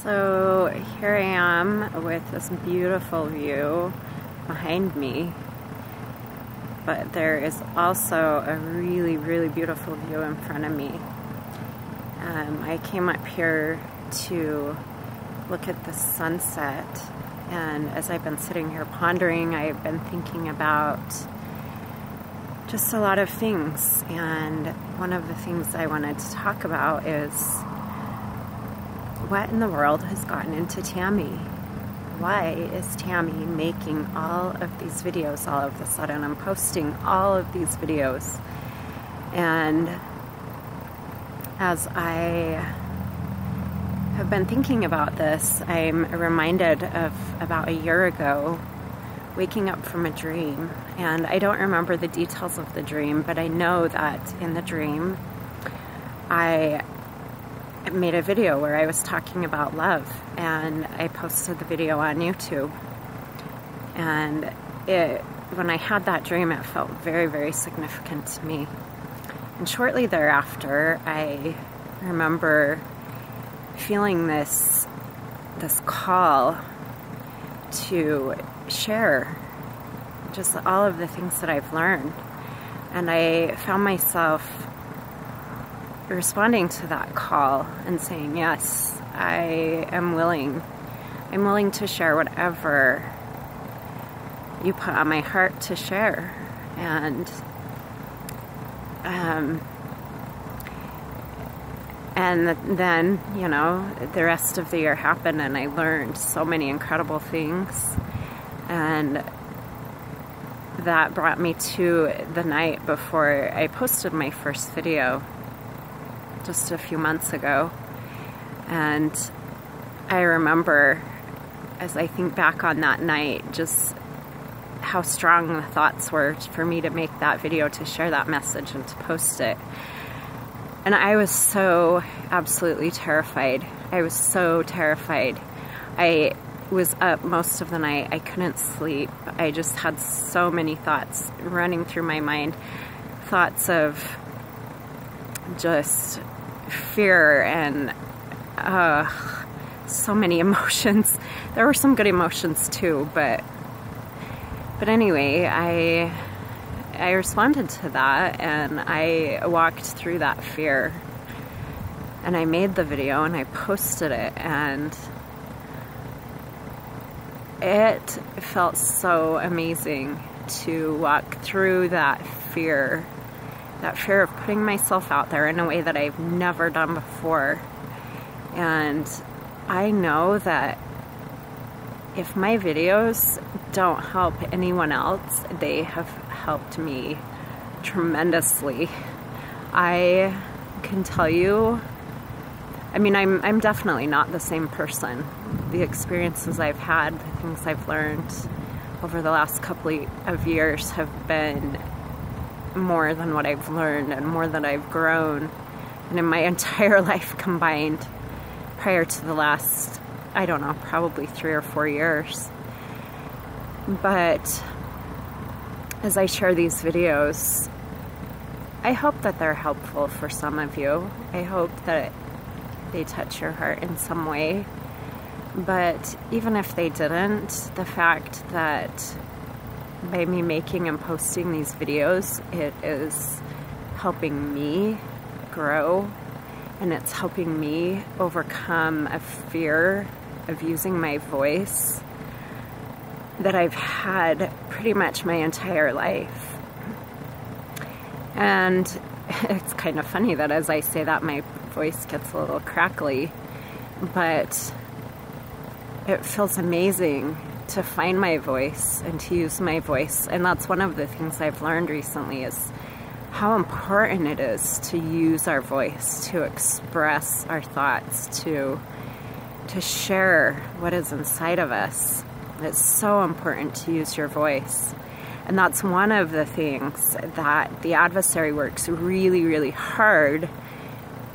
So here I am with this beautiful view behind me, but there is also a really, really beautiful view in front of me. I came up here to look at the sunset, and as I've been sitting here pondering, I've been thinking about just a lot of things, and one of the things I wanted to talk about is what in the world has gotten into Tammy? Why is Tammy making all of these videos all of a sudden? I'm posting all of these videos, and as I have been thinking about this, I'm reminded of about a year ago waking up from a dream, and I don't remember the details of the dream, but I know that in the dream I made a video where I was talking about love, and I posted the video on YouTube. And when I had that dream, it felt very, very significant to me. And shortly thereafter, I remember feeling this call to share just all of the things that I've learned. And I found myself responding to that call and saying, yes, I am willing. I'm willing to share whatever you put on my heart to share. And then, the rest of the year happened, and I learned so many incredible things. And that brought me to the night before I posted my first video just a few months ago. And I remember, as I think back on that night, just how strong the thoughts were for me to make that video, to share that message, and to post it. And I was so absolutely terrified. I was so terrified. I was up most of the night. I couldn't sleep. I just had so many thoughts running through my mind. Thoughts of just fear and so many emotions. There were some good emotions too, but anyway, I responded to that, and I walked through that fear, and I made the video and I posted it, and it felt so amazing to walk through that fear of putting myself out there in a way that I've never done before. And I know that if my videos don't help anyone else, they have helped me tremendously. I can tell you, I'm definitely not the same person. The experiences I've had, the things I've learned over the last couple of years have been more than what I've learned and more than I've grown. And in my entire life combined, prior to the last, probably 3 or 4 years. But as I share these videos, I hope that they're helpful for some of you. I hope that they touch your heart in some way. But even if they didn't, the fact that by me making and posting these videos, it is helping me grow, and it's helping me overcome a fear of using my voice that I've had pretty much my entire life. And it's kind of funny that as I say that, my voice gets a little crackly, but it feels amazing to find my voice and to use my voice. And that's one of the things I've learned recently, is how important it is to use our voice, to express our thoughts, to share what is inside of us. It's so important to use your voice. And that's one of the things that the adversary works really, really hard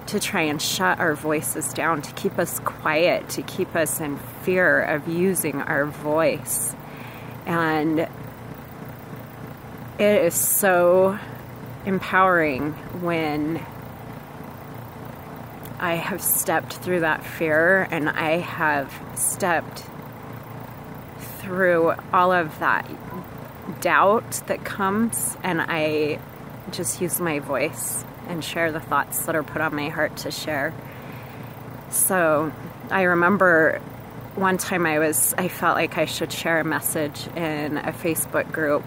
to try and shut our voices down, to keep us quiet, to keep us in fear of using our voice. And it is so empowering when I have stepped through that fear, and I have stepped through all of that doubt that comes, and I just use my voice and share the thoughts that are put on my heart to share. So I remember one time I felt like I should share a message in a Facebook group,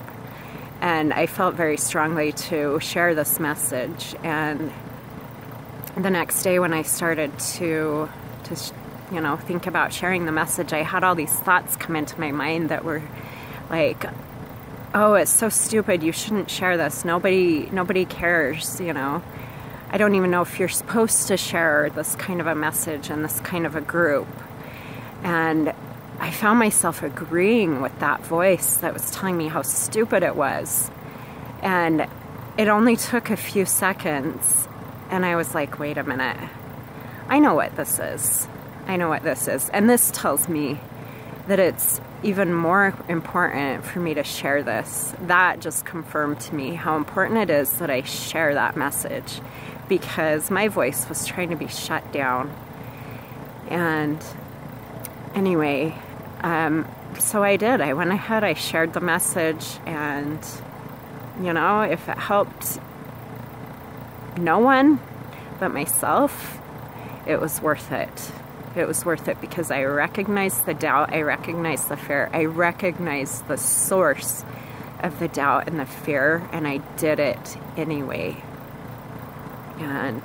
and I felt very strongly to share this message. And the next day when I started to think about sharing the message, I had all these thoughts come into my mind that were like, oh, it's so stupid, you shouldn't share this, nobody cares, I don't even know if you're supposed to share this kind of a message in this kind of a group. And I found myself agreeing with that voice that was telling me how stupid it was. And it only took a few seconds, and I was like, wait a minute, I know what this is. And this tells me that it's even more important for me to share this. That just confirmed to me how important it is that I share that message, because my voice was trying to be shut down. And anyway, so I did. I went ahead, I shared the message, and if it helped no one but myself, it was worth it. It was worth it because I recognized the doubt, I recognized the fear, I recognized the source of the doubt and the fear, and I did it anyway. And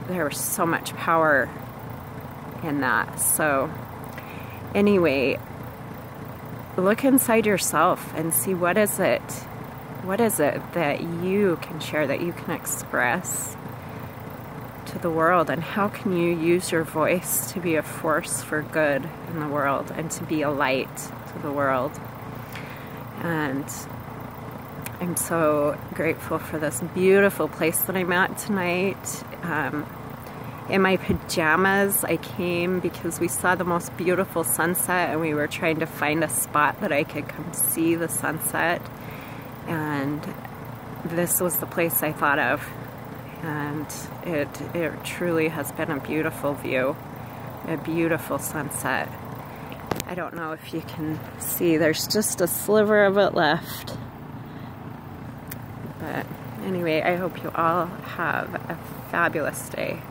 there was so much power in that. So anyway, look inside yourself and see what is it that you can share, that you can express to the world, and how can you use your voice to be a force for good in the world and to be a light to the world. And I'm so grateful for this beautiful place that I'm at tonight. In my pajamas, I came because we saw the most beautiful sunset, and we were trying to find a spot that I could come see the sunset, and this was the place I thought of. And it truly has been a beautiful view, a beautiful sunset. I don't know if you can see, there's just a sliver of it left. But anyway, I hope you all have a fabulous day.